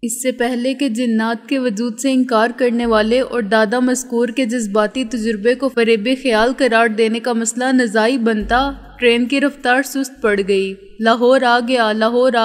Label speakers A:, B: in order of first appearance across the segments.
A: اس سے پہلے کہ جنات کے وجود سے انکار کرنے والے اور دادا مذکور کے جذباتی تجربے کو فریب خیال قرار دینے کا مسئلہ نزاعی بنتا، ٹرین کی رفتار سست پڑ گئی۔ لاہور آ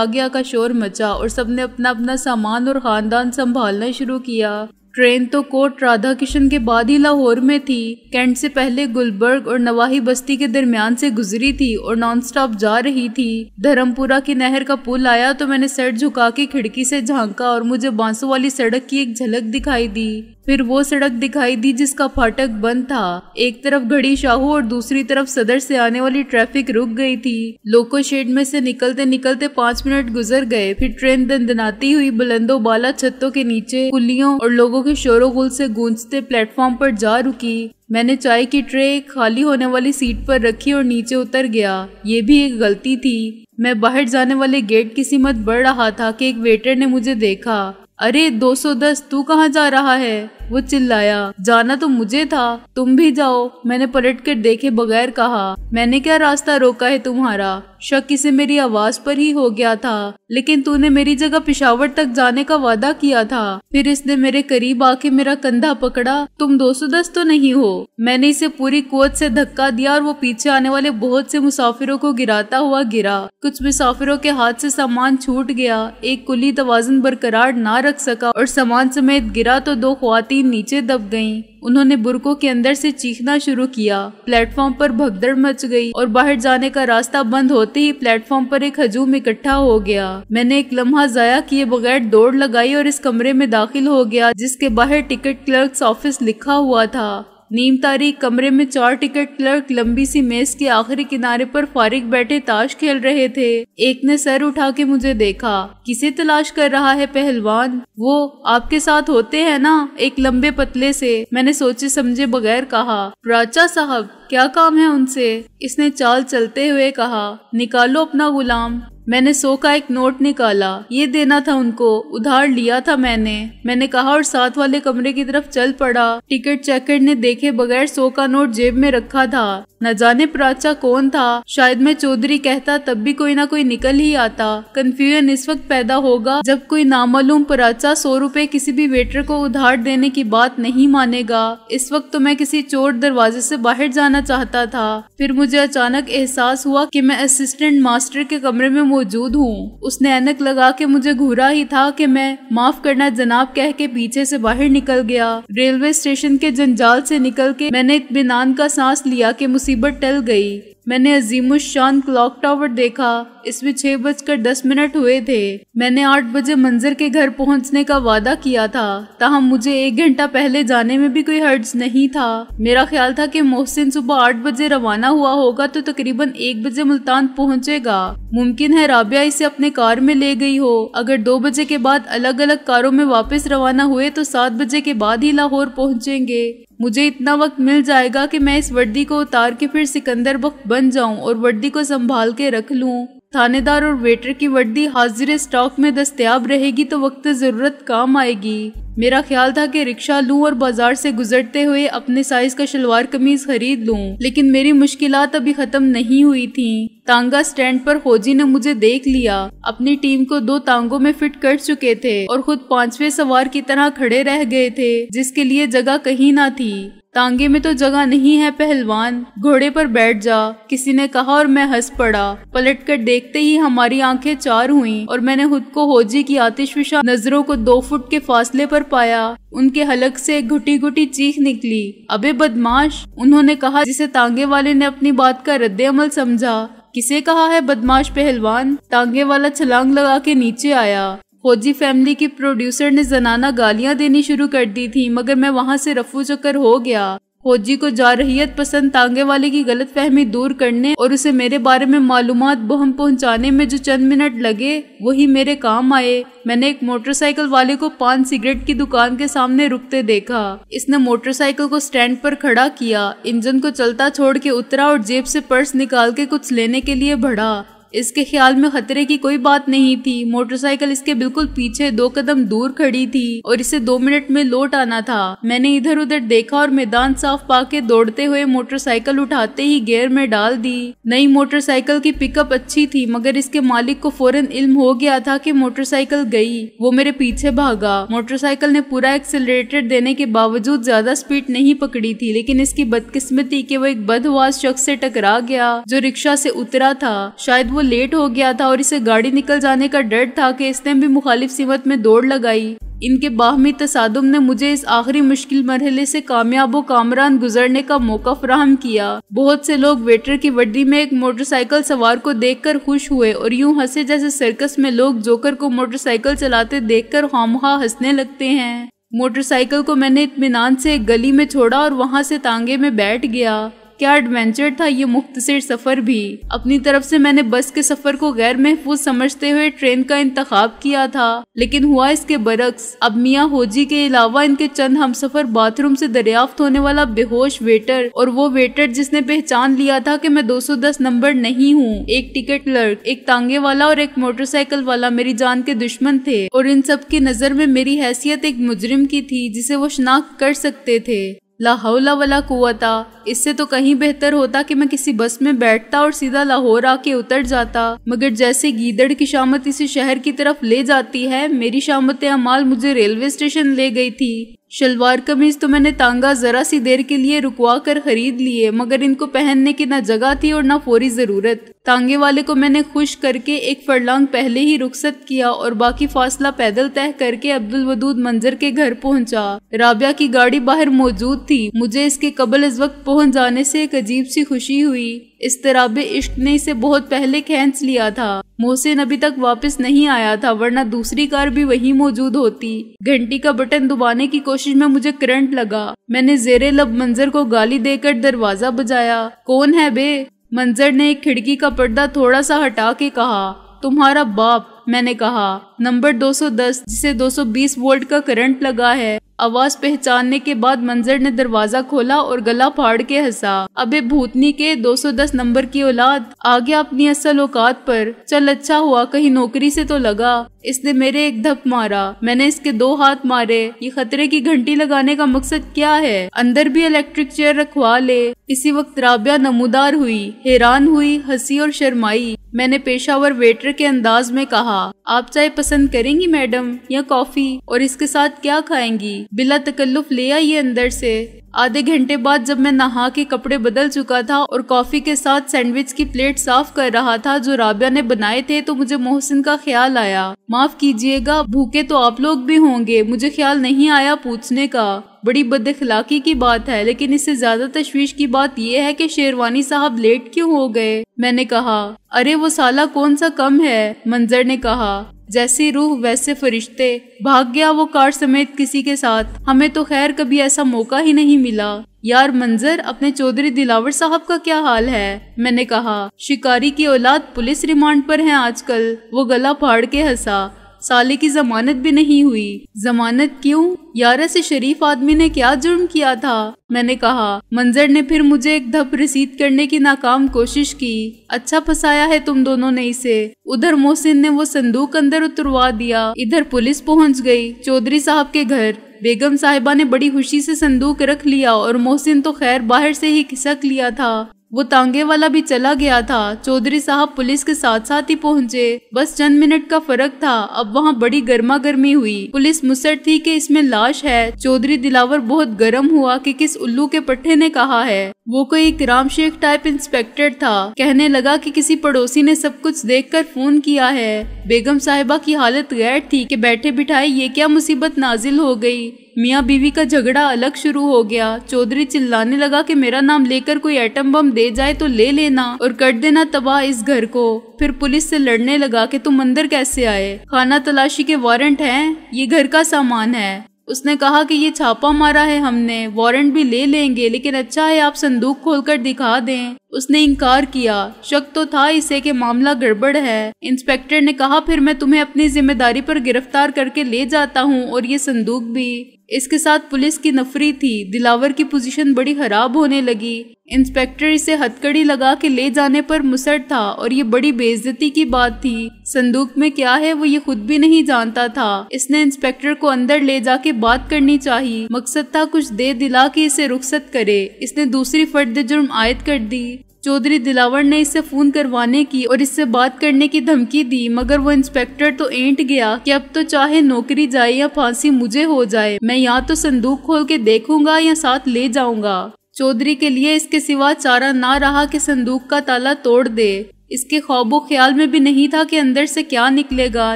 A: گیا کا شور مچا اور سب نے اپنا اپنا سامان اور خاندان سنبھالنا شروع کیا۔ ٹرین تو کوٹ رادھا کشن کے بعد ہی لاہور میں تھی۔ کینٹ سے پہلے گلبرگ اور نواحی بستی کے درمیان سے گزری تھی اور نان سٹاپ جا رہی تھی۔ دھرمپورہ کی نہر کا پل آیا تو میں نے سر جھکا کے کھڑکی سے جھانکا اور مجھے بانسوں والی سڑک کی ایک جھلک دکھائی دی۔ پھر وہ سڑک دکھائی دی جس کا پھاٹک بند تھا۔ ایک طرف گھڑی شاہو اور دوسری طرف صدر سے آنے والی ٹریفک رک گئی تھی۔ لوکو شیڈ میں سے نکلتے 5 منٹ گزر گئے۔ پھر ٹرین دندناتی ہوئی بلند و بالا چھتوں کے نیچے کلیوں اور لوگوں کے شور و غل سے گونجتے پلیٹ فارم پر جا رکی۔ میں نے چائے کی ٹرے ایک خالی ہونے والی سیٹ پر رکھی اور نیچے اتر گیا۔ یہ بھی ایک غلطی تھی۔ میں باہر جانے والے گیٹ کی سمت بڑھ رہا تھا کہ ایک ویٹر نے مجھے دیکھا۔ ارے 210 تو کہاں جا رہا ہے؟ وہ چلایا۔ جانا تو مجھے تھا، تم بھی جاؤ، میں نے پلٹ کر دیکھے بغیر کہا۔ میں نے کیا راستہ روکا ہے تمہارا؟ شک اسے میری آواز پر ہی ہو گیا تھا۔ لیکن تو نے میری جگہ پشاور تک جانے کا وعدہ کیا تھا۔ پھر اس نے میرے قریب آ کے میرا کندھا پکڑا۔ تم 210 تو نہیں ہو؟ میں نے اسے پوری قوت سے دھکا دیا اور وہ پیچھے آنے والے بہت سے مسافروں کو گراتا ہوا گرا۔ کچھ مسافروں کے ہاتھ سے سامان چھوٹ گیا۔ ایک کلی توازن برقرار نہ رکھ سکا اور سامان سمیت گرا تو 2 خواتین نیچے دب گئیں۔ انہوں نے برقعوں کے اندر سے چیخنا شروع کیا۔ پلیٹ فارم پر بھگدڑ مچ گئی اور باہر جانے کا راستہ بند ہوتے ہی پلیٹ فارم پر ایک ہجوم اکٹھا ہو گیا۔ میں نے ایک لمحہ ضائع کیے بغیر دوڑ لگائی اور اس کمرے میں داخل ہو گیا جس کے باہر ٹکٹ کلرکس آفس لکھا ہوا تھا۔ نیم تاریک کمرے میں 4 ٹکٹ کلرک لمبی سی میز کے آخری کنارے پر فارغ بیٹھے تاش کھیل رہے تھے۔ ایک نے سر اٹھا کے مجھے دیکھا۔ کسے تلاش کر رہا ہے پہلوان؟ وہ آپ کے ساتھ ہوتے ہیں نا، ایک لمبے پتلے سے۔ میں نے سوچے سمجھے بغیر کہا۔ پراچا صاحب کیا کام ہے ان سے؟ اس نے چال چلتے ہوئے کہا۔ نکالو اپنا غلام۔ میں نے 100 کا ایک نوٹ نکالا۔ یہ دینا تھا ان کو، ادھار لیا تھا میں نے کہا اور ساتھ والے کمرے کی طرف چل پڑا۔ ٹکٹ چیکر نے دیکھے بغیر 100 کا نوٹ جیب میں رکھا تھا۔ نہ جانے پراچا کون تھا، شاید میں چودھری کہتا تب بھی کوئی نہ کوئی نکل ہی آتا۔ کنفیوژن اس وقت پیدا ہوگا جب کوئی نامعلوم پراچا 100 روپے کسی بھی ویٹر کو ادھار دینے کی بات نہیں مانے گا۔ اس وقت تو میں کسی چور دروازے سے باہر جانا چاہتا تھا۔ پھر مجھے اچانک احساس ہوا کہ میں اسسٹنٹ ماسٹر کے کمرے میں موجود ہوں۔ اس نے اینک لگا کے مجھے گھورا ہی تھا کہ میں معاف کرنا جناب کہہ کے پیچھے سے باہر نکل گیا۔ ریلوے اسٹیشن کے جنجال سے نکل کے میں نے اطمینان کا سانس لیا کہ مصیبت ٹل گئی۔ میں نے عظیم الشان کلاک ٹاور دیکھا۔ اس میں 6:10 ہوئے تھے۔ میں نے 8 بجے منظر کے گھر پہنچنے کا وعدہ کیا تھا، تاہم مجھے 1 گھنٹہ پہلے جانے میں بھی کوئی حرج نہیں تھا۔ میرا خیال تھا کہ محسن صبح 8 بجے روانہ ہوا ہوگا تو تقریباً 1 بجے ملتان پہنچے گا۔ ممکن ہے رابعہ اسے اپنے کار میں لے گئی ہو۔ اگر 2 بجے کے بعد الگ الگ کاروں میں واپس روانہ ہوئے تو 7 بجے کے بعد ہی لاہور پہنچیں گے۔ مجھے اتنا وقت مل جائے گا کہ میں اس وردی کو اتار کے پھر سکندر بخت بن جاؤں اور وردی کو سنبھال کے رکھ لوں۔ تھانے دار اور ویٹر کی وردی حاضر اسٹاک میں دستیاب رہے گی تو وقت ضرورت کام آئے گی۔ میرا خیال تھا کہ رکشہ لوں اور بازار سے گزرتے ہوئے اپنے سائز کا شلوار قمیض خرید لوں، لیکن میری مشکلات ابھی ختم نہیں ہوئی تھیں۔ تانگا سٹینڈ پر فوجی نے مجھے دیکھ لیا۔ اپنی ٹیم کو 2 تانگوں میں فٹ کر چکے تھے اور خود 5ویں سوار کی طرح کھڑے رہ گئے تھے جس کے لیے جگہ کہیں نہ تھی۔ تانگے میں تو جگہ نہیں ہے پہلوان، گھوڑے پر بیٹھ جا، کسی نے کہا اور میں ہنس پڑا۔ پلٹ کر دیکھتے ہی ہماری آنکھیں 4 ہوئیں اور میں نے خود کو ہوجی کی آتش فشاں نظروں کو 2 فٹ کے فاصلے پر پایا۔ ان کے حلق سے ایک گھٹی گھٹی چیخ نکلی۔ ابے بدماش، انہوں نے کہا جسے تانگے والے نے اپنی بات کا رد عمل سمجھا۔ کسے کہا ہے بدماش پہلوان؟ تانگے والا چھلانگ لگا کے نیچے آیا۔ فوجی فیملی کی پروڈیوسر نے زنانہ گالیاں دینی شروع کر دی تھی مگر میں وہاں سے رفو چکر ہو گیا۔ فوجی کو جارحیت پسند تانگے والے کی غلط فہمی دور کرنے اور اسے میرے بارے میں معلومات بہم پہنچانے میں جو چند منٹ لگے وہی میرے کام آئے۔ میں نے ایک موٹر سائیکل والے کو پان سگریٹ کی دکان کے سامنے رکتے دیکھا۔ اس نے موٹر سائیکل کو سٹینڈ پر کھڑا کیا، انجن کو چلتا چھوڑ کے اترا اور جیب سے پرس نکال کے کچھ لینے کے لیے بڑھا۔ اس کے خیال میں خطرے کی کوئی بات نہیں تھی۔ موٹر سائیکل اس کے بالکل پیچھے 2 قدم دور کھڑی تھی اور اسے 2 منٹ میں لوٹ آنا تھا۔ میں نے ادھر ادھر دیکھا اور میدان صاف پا کے دوڑتے ہوئے موٹر سائیکل اٹھاتے ہی گیئر میں ڈال دی۔ نئی موٹر سائیکل کی پک اپ اچھی تھی مگر اس کے مالک کو فوراً علم ہو گیا تھا کہ موٹر سائیکل گئی۔ وہ میرے پیچھے بھاگا۔ موٹر سائیکل نے پورا ایکسلریٹر دینے کے باوجود زیادہ سپیڈ نہیں پکڑی تھی، لیکن اس کی بدقسمتی کہ وہ ایک بدحواس شخص سے ٹکرا گیا جو رکشہ سے اترا تھا۔ شاید وہ لیٹ ہو گیا تھا اور اسے گاڑی نکل جانے کا ڈر تھا کہ اس نے بھی مخالف سمت میں دوڑ لگائی۔ ان کے باہمی تصادم نے مجھے اس آخری مشکل مرحلے سے کامیاب و کامران گزرنے کا موقع فراہم کیا۔ بہت سے لوگ ویٹر کی وردی میں ایک موٹر سائیکل سوار کو دیکھ کر خوش ہوئے اور یوں ہنسے جیسے سرکس میں لوگ جوکر کو موٹر سائیکل چلاتے دیکھ کر خواہ ہنسنے لگتے ہیں۔ موٹر سائیکل کو میں نے اطمینان سے ایک گلی میں چھوڑا اور وہاں سے تانگے میں بیٹھ گیا۔ کیا ایڈونچر تھا یہ مختصر سفر بھی۔ اپنی طرف سے میں نے بس کے سفر کو غیر محفوظ سمجھتے ہوئے ٹرین کا انتخاب کیا تھا، لیکن ہوا اس کے برعکس۔ اب میاں ہوجی کے علاوہ ان کے چند ہم سفر باتھ روم سے دریافت ہونے والا بے ہوش ویٹر اور وہ ویٹر جس نے پہچان لیا تھا کہ میں 210 نمبر نہیں ہوں، ایک ٹکٹ کلرک، ایک تانگے والا اور ایک موٹر سائیکل والا میری جان کے دشمن تھے، اور ان سب کی نظر میں میری حیثیت ایک مجرم کی تھی جسے وہ شناخت کر سکتے تھے۔ لا حول ولا قوتا۔ اس سے تو کہیں بہتر ہوتا کہ میں کسی بس میں بیٹھتا اور سیدھا لاہور آ کے اتر جاتا، مگر جیسے گیدڑ کی شامت اسی شہر کی طرف لے جاتی ہے، میری شامت اعمال مجھے ریلوے اسٹیشن لے گئی تھی۔ شلوار قمیض تو میں نے تانگا ذرا سی دیر کے لیے رکوا کر خرید لیے، مگر ان کو پہننے کی نہ جگہ تھی اور نہ فوری ضرورت۔ تانگے والے کو میں نے خوش کر کے ایک فرلانگ پہلے ہی رخصت کیا اور باقی فاصلہ پیدل طے کر کے عبدالودود منظر کے گھر پہنچا۔ رابعہ کی گاڑی باہر موجود تھی۔ مجھے اس کے قبل از وقت پہنچ جانے سے ایک عجیب سی خوشی ہوئی۔ اضطراب عشق نے اسے بہت پہلے کھینچ لیا تھا۔ محسن ابھی تک واپس نہیں آیا تھا، ورنہ دوسری کار بھی وہی موجود ہوتی۔ گھنٹی کا بٹن دبانے کی کوشش میں مجھے کرنٹ لگا۔ میں نے زیر لب منظر کو گالی دے کر دروازہ بجایا۔ کون ہے بے؟ منظر نے ایک کھڑکی کا پردہ تھوڑا سا ہٹا کے کہا۔ تمہارا باپ، میں نے کہا۔ نمبر 210 جسے 220 وولٹ کا کرنٹ لگا ہے۔ آواز پہچاننے کے بعد منظر نے دروازہ کھولا اور گلا پھاڑ کے ہنسا۔ ابے بھوتنی کے 210 نمبر کی اولاد، آ گیا اپنی اصل اوقات پر۔ چل اچھا ہوا کہیں نوکری سے تو لگا۔ اس نے میرے ایک دھپ مارا، میں نے اس کے 2 ہاتھ مارے۔ یہ خطرے کی گھنٹی لگانے کا مقصد کیا ہے؟ اندر بھی الیکٹرک چیئر رکھوا لے۔ اسی وقت رابعہ نمودار ہوئی، حیران ہوئی، ہنسی اور شرمائی۔ میں نے پیشہ ور ویٹر کے انداز میں کہا، آپ چائے پسند کریں گی میڈم یا کافی؟ اور اس کے ساتھ کیا کھائیں گی؟ بلا تکلف لے آئیے اندر سے۔ آدھے گھنٹے بعد جب میں نہا کے کپڑے بدل چکا تھا اور کافی کے ساتھ سینڈوچ کی پلیٹ صاف کر رہا تھا جو رابعہ نے بنائے تھے، تو مجھے محسن کا خیال آیا۔ معاف کیجیے گا، بھوکے تو آپ لوگ بھی ہوں گے، مجھے خیال نہیں آیا پوچھنے کا۔ بڑی بد اخلاقی کی بات ہے، لیکن اس سے زیادہ تشویش کی بات یہ ہے کہ شیروانی صاحب لیٹ کیوں ہو گئے؟ میں نے کہا۔ ارے وہ سالہ کون سا کم ہے؟ منظر نے کہا۔ جیسی روح ویسے فرشتے۔ بھاگ گیا وہ کار سمیت کسی کے ساتھ۔ ہمیں تو خیر کبھی ایسا موقع ہی نہیں ملا۔ یار منظر، اپنے چودھری دلاور صاحب کا کیا حال ہے؟ میں نے کہا۔ شکاری کی اولاد پولیس ریمانڈ پر ہیں آج کل۔ وہ گلا پھاڑ کے ہنسا۔ سالے کی ضمانت بھی نہیں ہوئی۔ ضمانت کیوں؟ یار ایسے شریف آدمی نے کیا جرم کیا تھا؟ میں نے کہا۔ منظر نے پھر مجھے ایک دھپ رسید کرنے کی ناکام کوشش کی۔ اچھا پھنسایا ہے تم دونوں نے اسے۔ ادھر محسن نے وہ صندوق اندر اتروا دیا، ادھر پولیس پہنچ گئی چودھری صاحب کے گھر۔ بیگم صاحبہ نے بڑی خوشی سے صندوق رکھ لیا اور محسن تو خیر باہر سے ہی کھسک لیا تھا۔ وہ تانگے والا بھی چلا گیا تھا۔ چودھری صاحب پولیس کے ساتھ ساتھ ہی پہنچے۔ بس چند منٹ کا فرق تھا۔ اب وہاں بڑی گرما گرمی ہوئی۔ پولیس مصر تھی کہ اس میں لاش ہے۔ چودھری دلاور بہت گرم ہوا کہ کس الو کے پٹھے نے کہا ہے۔ وہ کوئی کرام شیخ ٹائپ انسپیکٹر تھا۔ کہنے لگا کہ کسی پڑوسی نے سب کچھ دیکھ کر فون کیا ہے۔ بیگم صاحبہ کی حالت غیر تھی کہ بیٹھے بٹھائے یہ کیا مصیبت نازل ہو گئی۔ میاں بیوی کا جھگڑا الگ شروع ہو گیا۔ چودھری چلانے لگا کہ میرا نام لے کر کوئی ایٹم بم دے جائے تو لے لینا اور کر دینا تباہ اس گھر کو۔ پھر پولیس سے لڑنے لگا کہ تم اندر کیسے آئے؟ خانہ تلاشی کے وارنٹ ہیں، یہ گھر کا سامان ہے۔ اس نے کہا کہ یہ چھاپا مارا ہے ہم نے، وارنٹ بھی لے لیں گے، لیکن اچھا ہے آپ صندوق کھول کر دکھا دیں۔ اس نے انکار کیا۔ شک تو تھا اسے کہ معاملہ گڑبڑ ہے۔ انسپیکٹر نے کہا پھر میں تمہیں اپنی ذمہ داری پر گرفتار کر کے لے جاتا ہوں اور یہ صندوق بھی۔ اس کے ساتھ پولیس کی نفری تھی۔ دلاور کی پوزیشن بڑی خراب ہونے لگی۔ انسپیکٹر اسے ہتھکڑی لگا کے لے جانے پر مصر تھا اور یہ بڑی بے عزتی کی بات تھی۔ صندوق میں کیا ہے وہ یہ خود بھی نہیں جانتا تھا۔ اس نے انسپیکٹر کو اندر لے جا کے بات کرنی چاہیے۔ مقصد تھا کچھ دے دلا کے اسے رخصت کرے۔ اس نے دوسری فرد جرم عائد کر دی۔ چودھری دلاور نے اس سے فون کروانے کی اور اس سے بات کرنے کی دھمکی دی، مگر وہ انسپیکٹر تو اینٹ گیا کہ اب تو چاہے نوکری جائے یا پھانسی مجھے ہو جائے، میں یا تو صندوق کھول کے دیکھوں گا یا ساتھ لے جاؤں گا۔ چودھری کے لیے اس کے سوا چارہ نہ رہا کہ صندوق کا تالا توڑ دے۔ اس کے خواب و خیال میں بھی نہیں تھا کہ اندر سے کیا نکلے گا،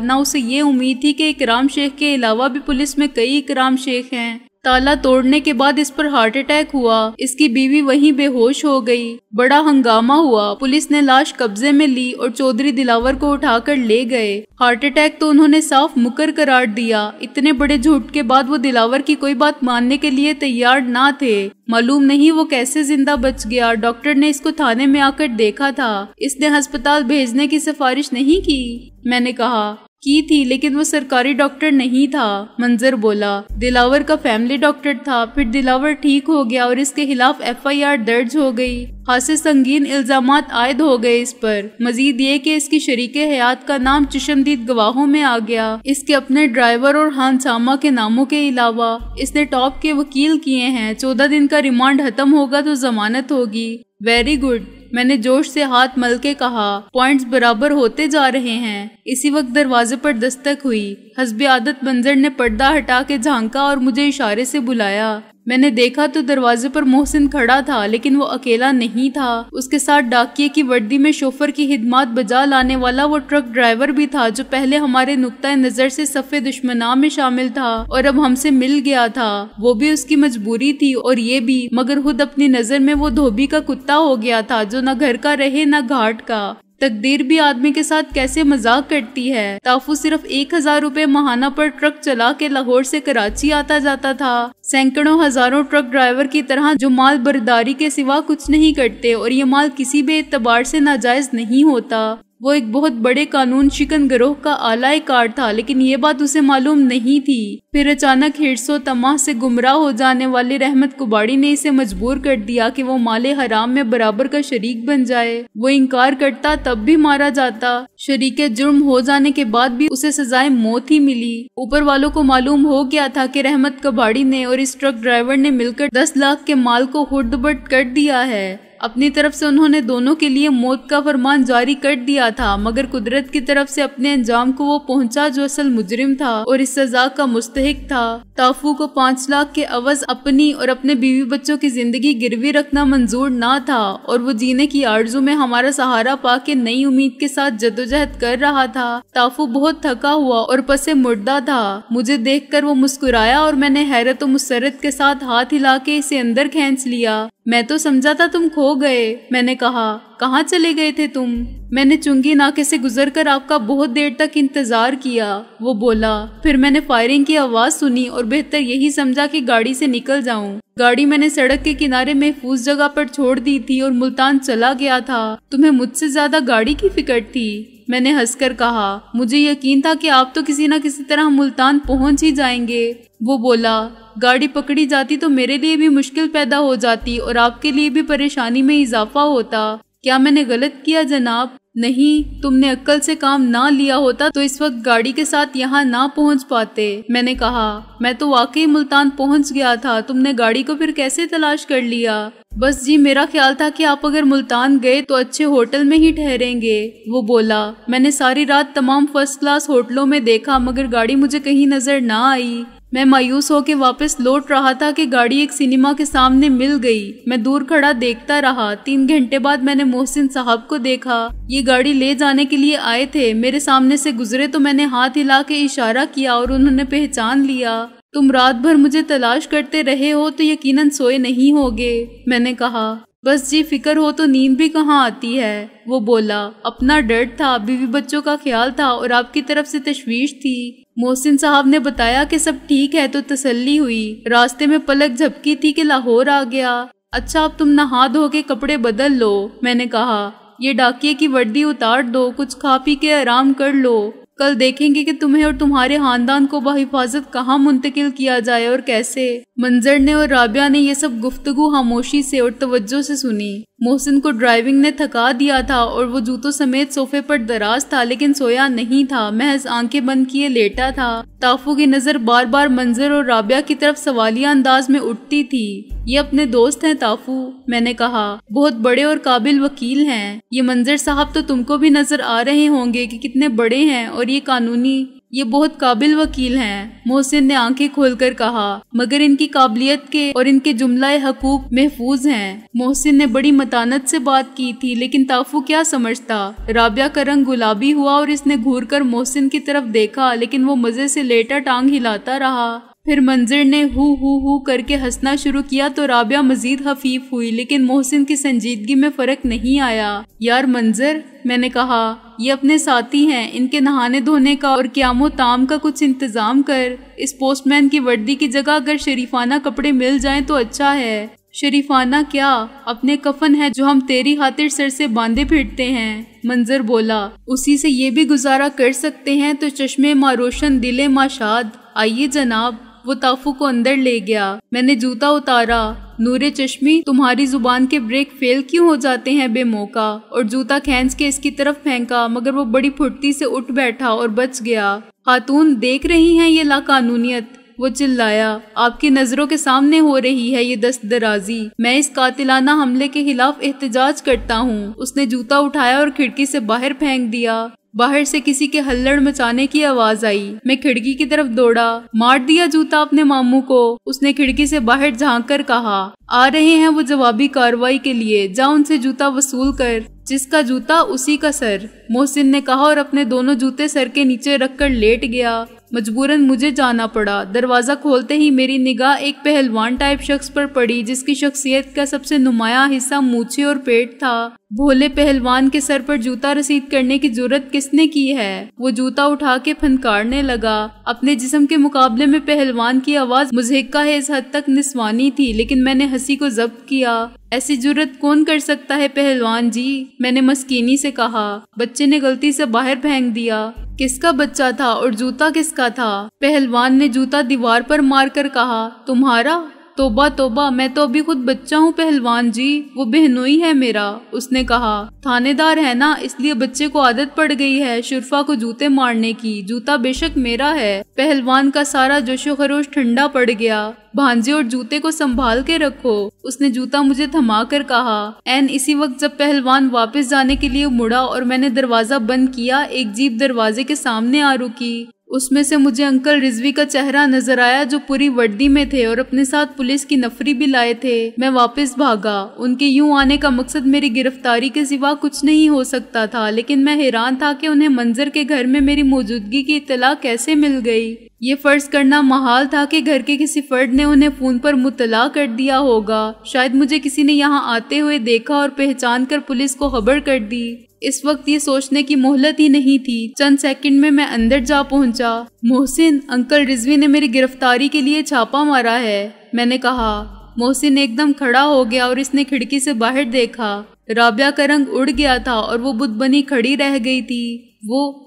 A: نہ اسے یہ امید تھی کہ اکرام شیخ کے علاوہ بھی پولیس میں کئی اکرام شیخ ہیں۔ تالا توڑنے کے بعد اس پر ہارٹ اٹیک ہوا۔ اس کی بیوی وہیں بے ہوش ہو گئی۔ بڑا ہنگامہ ہوا۔ پولیس نے لاش قبضے میں لی اور چودھری دلاور کو اٹھا کر لے گئے۔ ہارٹ اٹیک تو انہوں نے صاف مکر قرار دیا۔ اتنے بڑے جھوٹ کے بعد وہ دلاور کی کوئی بات ماننے کے لیے تیار نہ تھے۔ معلوم نہیں وہ کیسے زندہ بچ گیا۔ ڈاکٹر نے اس کو تھانے میں آ کر دیکھا تھا۔ اس نے ہسپتال بھیجنے کی سفارش نہیں کی؟ میں نے کہا کی تھی، لیکن وہ سرکاری ڈاکٹر نہیں تھا۔ منظر بولا دلاور کا فیملی ڈاکٹر تھا۔ پھر دلاور ٹھیک ہو گیا اور اس کے خلاف FIR درج ہو گئی۔ خاصے سنگین الزامات عائد ہو گئے اس پر۔ مزید یہ کہ اس کی شریک حیات کا نام چشمدید گواہوں میں آ گیا۔ اس کے اپنے ڈرائیور اور ہانسامہ کے ناموں کے علاوہ اس نے ٹاپ کے وکیل کیے ہیں۔ 14 دن کا ریمانڈ ختم ہوگا تو ضمانت ہوگی۔ ویری گڈ، میں نے جوش سے ہاتھ مل کے کہا۔ پوائنٹس برابر ہوتے جا رہے ہیں۔ اسی وقت دروازے پر دستک ہوئی۔ حسب عادت منظر نے پردہ ہٹا کے جھانکا اور مجھے اشارے سے بلایا۔ میں نے دیکھا تو دروازے پر محسن کھڑا تھا، لیکن وہ اکیلا نہیں تھا۔ اس کے ساتھ ڈاکیے کی وردی میں شوفر کی خدمات بجا لانے والا وہ ٹرک ڈرائیور بھی تھا جو پہلے ہمارے نقطۂ نظر سے صف دشمناں میں شامل تھا اور اب ہم سے مل گیا تھا۔ وہ بھی اس کی مجبوری تھی اور یہ بھی، مگر خود اپنی نظر میں وہ دھوبی کا کتا ہو گیا تھا جو نہ گھر کا رہے نہ گھاٹ کا۔ تقدیر بھی آدمی کے ساتھ کیسے مذاق کرتی ہے۔ تافو صرف 1000 روپے ماہانہ پر ٹرک چلا کے لاہور سے کراچی آتا جاتا تھا۔ سینکڑوں ہزاروں ٹرک ڈرائیور کی طرح جو مال برداری کے سوا کچھ نہیں کرتے، اور یہ مال کسی بھی اعتبار سے ناجائز نہیں ہوتا۔ وہ ایک بہت بڑے قانون شکن گروہ کا اعلی کار تھا، لیکن یہ بات اسے معلوم نہیں تھی۔ پھر اچانک ہرس و طمع سے گمراہ ہو جانے والی رحمت کباڑی نے اسے مجبور کر دیا کہ وہ مال حرام میں برابر کا شریک بن جائے۔ وہ انکار کرتا تب بھی مارا جاتا۔ شریک جرم ہو جانے کے بعد بھی اسے سزائے موت ہی ملی۔ اوپر والوں کو معلوم ہو گیا تھا کہ رحمت کباڑی نے اور اس ٹرک ڈرائیور نے مل کر 10 لاکھ کے مال کو ہرد برد کر دیا ہے۔ اپنی طرف سے انہوں نے دونوں کے لیے موت کا فرمان جاری کر دیا تھا، مگر قدرت کی طرف سے اپنے انجام کو وہ پہنچا جو اصل مجرم تھا اور اس سزا کا مستحق تھا۔ تافو کو 5 لاکھ کے عوض اپنی اور اپنے بیوی بچوں کی زندگی گروی رکھنا منظور نہ تھا، اور وہ جینے کی آرزو میں ہمارا سہارا پا کے نئی امید کے ساتھ جدوجہد کر رہا تھا۔ تافو بہت تھکا ہوا اور پسے مردہ تھا۔ مجھے دیکھ کر وہ مسکرایا اور میں نے حیرت و مسرت کے ساتھ ہاتھ ہلا کے اسے اندر کھینچ لیا۔ میں تو سمجھا تھا تم کھو گئے۔ میں نے کہا کہاں چلے گئے تھے تم؟ میں نے چنگی ناکے سے گزر کر آپ کا بہت دیر تک انتظار کیا۔ وہ بولا۔ پھر میں نے فائرنگ کی آواز سنی اور بہتر یہی سمجھا کہ گاڑی سے نکل جاؤں۔ گاڑی میں نے سڑک کے کنارے محفوظ جگہ پر چھوڑ دی تھی اور ملتان چلا گیا تھا۔ تمہیں مجھ سے زیادہ گاڑی کی فکر تھی؟ میں نے ہنس کر کہا مجھے یقین تھا کہ آپ تو کسی نہ کسی طرح ملتان پہنچ ہی جائیں گے۔ وہ بولا گاڑی پکڑی جاتی تو میرے لیے بھی مشکل پیدا ہو جاتی اور آپ کے لیے بھی پریشانی میں اضافہ ہوتا۔ کیا میں نے غلط کیا جناب؟ نہیں، تم نے عقل سے کام نہ لیا ہوتا تو اس وقت گاڑی کے ساتھ یہاں نہ پہنچ پاتے۔ میں نے کہا میں تو واقعی ملتان پہنچ گیا تھا، تم نے گاڑی کو پھر کیسے تلاش کر لیا؟ بس جی، میرا خیال تھا کہ آپ اگر ملتان گئے تو اچھے ہوٹل میں ہی ٹھہریں گے۔ وہ بولا میں نے ساری رات تمام فرسٹ کلاس ہوٹلوں میں دیکھا، مگر گاڑی مجھے کہیں نظر نہ آئی۔ میں مایوس ہو کے واپس لوٹ رہا تھا کہ گاڑی ایک سینما کے سامنے مل گئی۔ میں دور کھڑا دیکھتا رہا۔ 3 گھنٹے بعد میں نے محسن صاحب کو دیکھا۔ یہ گاڑی لے جانے کے لیے آئے تھے، میرے سامنے سے گزرے تو میں نے ہاتھ ہلا کے اشارہ کیا اور انہوں نے پہچان لیا۔ تم رات بھر مجھے تلاش کرتے رہے ہو تو یقیناً سوئے نہیں ہوگے۔ میں نے کہا بس جی، فکر ہو تو نیند بھی کہاں آتی ہے۔ وہ بولا اپنا ڈر تھا، بیوی بچوں کا خیال تھا اور آپ کی طرف سے تشویش تھی۔ محسن صاحب نے بتایا کہ سب ٹھیک ہے تو تسلی ہوئی۔ راستے میں پلک جھپکی تھی کہ لاہور آ گیا۔ اچھا اب تم نہا دھو کے کپڑے بدل لو۔ میں نے کہا یہ ڈاکیے کی وردی اتار دو، کچھ کھا پی کے آرام کر لو۔ کل دیکھیں گے کہ تمہیں اور تمہارے خاندان کو بحفاظت کہاں منتقل کیا جائے اور کیسے۔ منظر نے اور رابعہ نے یہ سب گفتگو خاموشی سے اور توجہ سے سنی۔ محسن کو ڈرائیونگ نے تھکا دیا تھا اور وہ جوتوں سمیت صوفے پر دراز تھا، لیکن سویا نہیں تھا، محض آنکھیں بند کیے لیٹا تھا۔ تافو کی نظر بار بار منظر اور رابعہ کی طرف سوالیہ انداز میں اٹھتی تھی۔ یہ اپنے دوست ہیں تافو، میں نے کہا، بہت بڑے اور قابل وکیل ہیں۔ یہ منظر صاحب تو تم کو بھی نظر آ رہے ہوں گے کہ کتنے بڑے ہیں، اور یہ قانونی، یہ بہت قابل وکیل ہیں۔ محسن نے آنکھیں کھول کر کہا، مگر ان کی قابلیت کے اور ان کے جملہ حقوق محفوظ ہیں۔ محسن نے بڑی متانت سے بات کی تھی، لیکن تافو کیا سمجھتا۔ رابعہ کا رنگ گلابی ہوا اور اس نے گھور کر محسن کی طرف دیکھا، لیکن وہ مزے سے لیٹا ٹانگ ہلاتا رہا۔ پھر منظر نے ہو کر کے ہنسنا شروع کیا تو رابعہ مزید خفیف ہوئی، لیکن محسن کی سنجیدگی میں فرق نہیں آیا۔ یار منظر، میں نے کہا، یہ اپنے ساتھی ہیں، ان کے نہانے دھونے کا اور قیام و طعام کا کچھ انتظام کر۔ اس پوسٹ مین کی وردی کی جگہ اگر شریفانہ کپڑے مل جائیں تو اچھا ہے۔ شریفانہ کیا؟ اپنے کفن ہے جو ہم تیری خاطر سر سے باندھے پھرتے ہیں، منظر بولا۔ اسی سے یہ بھی گزارا کر سکتے ہیں تو چشمے ماں روشن دل ماں شاد۔ آئیے جناب۔ وہ تافو کو اندر لے گیا۔ میں نے جوتا اتارا۔ نور چشمی، تمہاری زبان کے بریک فیل کیوں ہو جاتے ہیں بے موقع؟ اور جوتا کھینچ کے اس کی طرف پھینکا، مگر وہ بڑی پھرتی سے اٹھ بیٹھا اور بچ گیا۔ خاتون، دیکھ رہی ہیں یہ لاقانونیت؟ وہ چلایا۔ آپ کی نظروں کے سامنے ہو رہی ہے یہ دست درازی۔ میں اس قاتلانہ حملے کے خلاف احتجاج کرتا ہوں۔ اس نے جوتا اٹھایا اور کھڑکی سے باہر پھینک دیا۔ باہر سے کسی کے ہلڑ مچانے کی آواز آئی۔ میں کھڑکی کی طرف دوڑا۔ مار دیا جوتا اپنے ماموں کو؟ اس نے کھڑکی سے باہر جھانک کر کہا۔ آ رہے ہیں وہ جوابی کارروائی کے لیے، جا ان سے جوتا وصول کر۔ جس کا جوتا اسی کا سر، محسن نے کہا اور اپنے دونوں جوتے سر کے نیچے رکھ کر لیٹ گیا۔ مجبوراً مجھے جانا پڑا۔ دروازہ کھولتے ہی میری نگاہ ایک پہلوان ٹائپ شخص پر پڑی، جس کی شخصیت کا سب سے نمایاں حصہ مونچھیں اور پیٹ تھا۔ بھولے پہلوان کے سر پر جوتا رسید کرنے کی جرت کس نے کی ہے؟ وہ جوتا اٹھا کے پھنکارنے لگا۔ اپنے جسم کے مقابلے میں پہلوان کی آواز مضحکہ ہے، اس حد تک نسوانی تھی، لیکن میں نے ہنسی کو ضبط کیا۔ ایسی جرت کون کر سکتا ہے پہلوان جی؟ میں نے مسکینی سے کہا۔ بچے نے غلطی سے باہر پھینک دیا۔ کس کا بچہ تھا اور جوتا کس کا تھا؟ پہلوان نے جوتا دیوار پر مار کر کہا۔ تمہارا؟ توبہ توبہ، میں تو ابھی خود بچہ ہوں پہلوان جی، وہ بہنوئی ہے میرا۔ اس نے کہا۔ تھانے دار ہے نا، اس لیے بچے کو عادت پڑ گئی ہے شرفا کو جوتے مارنے کی۔ جوتا بے شک میرا ہے۔ پہلوان کا سارا جوش و خروش ٹھنڈا پڑ گیا۔ بھانجے اور جوتے کو سنبھال کے رکھو، اس نے جوتا مجھے تھما کر کہا۔ این اسی وقت جب پہلوان واپس جانے کے لیے مڑا اور میں نے دروازہ بند کیا، ایک جیپ دروازے کے سامنے آ رکی۔ اس میں سے مجھے انکل رضوی کا چہرہ نظر آیا، جو پوری وردی میں تھے اور اپنے ساتھ پولیس کی نفری بھی لائے تھے۔ میں واپس بھاگا۔ ان کے یوں آنے کا مقصد میری گرفتاری کے سوا کچھ نہیں ہو سکتا تھا، لیکن میں حیران تھا کہ انہیں منظر کے گھر میں میری موجودگی کی اطلاع کیسے مل گئی۔ یہ فرض کرنا محال تھا کہ گھر کے کسی فرد نے انہیں فون پر مطلع کر دیا ہوگا۔ شاید مجھے کسی نے یہاں آتے ہوئے دیکھا اور پہچان کر پولیس کو خبر کر دی۔ اس وقت یہ سوچنے کی مہلت ہی نہیں تھی۔ چند سیکنڈ میں اندر جا پہنچا۔ محسن، انکل رضوی نے میری گرفتاری کے لیے چھاپا مارا ہے، میں نے کہا۔ محسن ایک دم کھڑا ہو گیا اور اس نے کھڑکی سے باہر دیکھا۔ رابعہ کا رنگ اڑ گیا تھا اور وہ بت بنی کھڑی رہ گئی تھی۔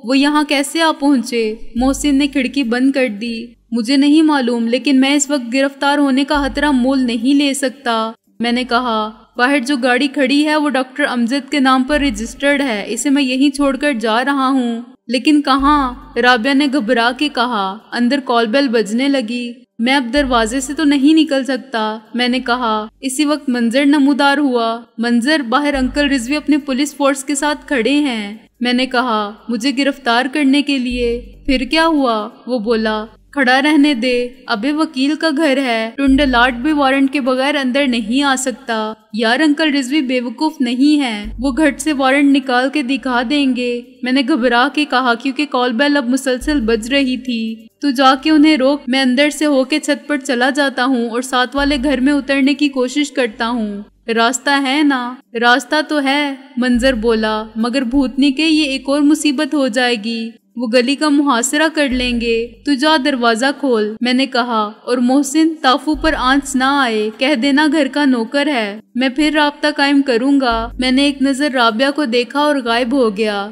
A: وہ یہاں کیسے آ پہنچے؟ محسن نے کھڑکی بند کر دی۔ مجھے نہیں معلوم، لیکن میں اس وقت گرفتار ہونے کا خطرہ مول نہیں لے سکتا، میں نے کہا۔ باہر جو گاڑی کھڑی ہے وہ ڈاکٹر امجد کے نام پر رجسٹرڈ ہے، اسے میں یہیں چھوڑ کر جا رہا ہوں۔ لیکن کہاں؟ رابعہ نے گھبرا کے کہا۔ اندر کال بیل بجنے لگی۔ میں اب دروازے سے تو نہیں نکل سکتا، میں نے کہا۔ اسی وقت منظر نمودار ہوا۔ منظر، باہر انکل رضوی اپنے پولیس فورس کے ساتھ کھڑے ہیں، میں نے کہا، مجھے گرفتار کرنے کے لیے۔ پھر کیا ہوا؟ وہ بولا۔ کھڑا رہنے دے، ابے وکیل کا گھر ہے، ٹنڈلاٹ بھی وارنٹ کے بغیر اندر نہیں آ سکتا۔ یار انکل رضوی بے وقوف نہیں ہے، وہ گھٹ سے وارنٹ نکال کے دکھا دیں گے، میں نے گھبرا کے کہا، کیونکہ کال بیل اب مسلسل بج رہی تھی۔ تو جا کے انہیں روک، میں اندر سے ہو کے چھت پر چلا جاتا ہوں اور ساتھ والے گھر میں اترنے کی کوشش کرتا ہوں۔ راستہ ہے نا؟ راستہ تو ہے، منظر بولا، مگر بھوتنی کے یہ ایک اور مصیبت ہو جائے گی، وہ گلی کا محاصرہ کر لیں گے۔ تو جا دروازہ کھول، میں نے کہا، اور محسن، تافو پر آنچ نہ آئے، کہہ دینا گھر کا نوکر ہے، میں پھر رابطہ قائم کروں گا۔ میں نے ایک نظر رابعہ کو دیکھا اور غائب ہو گیا۔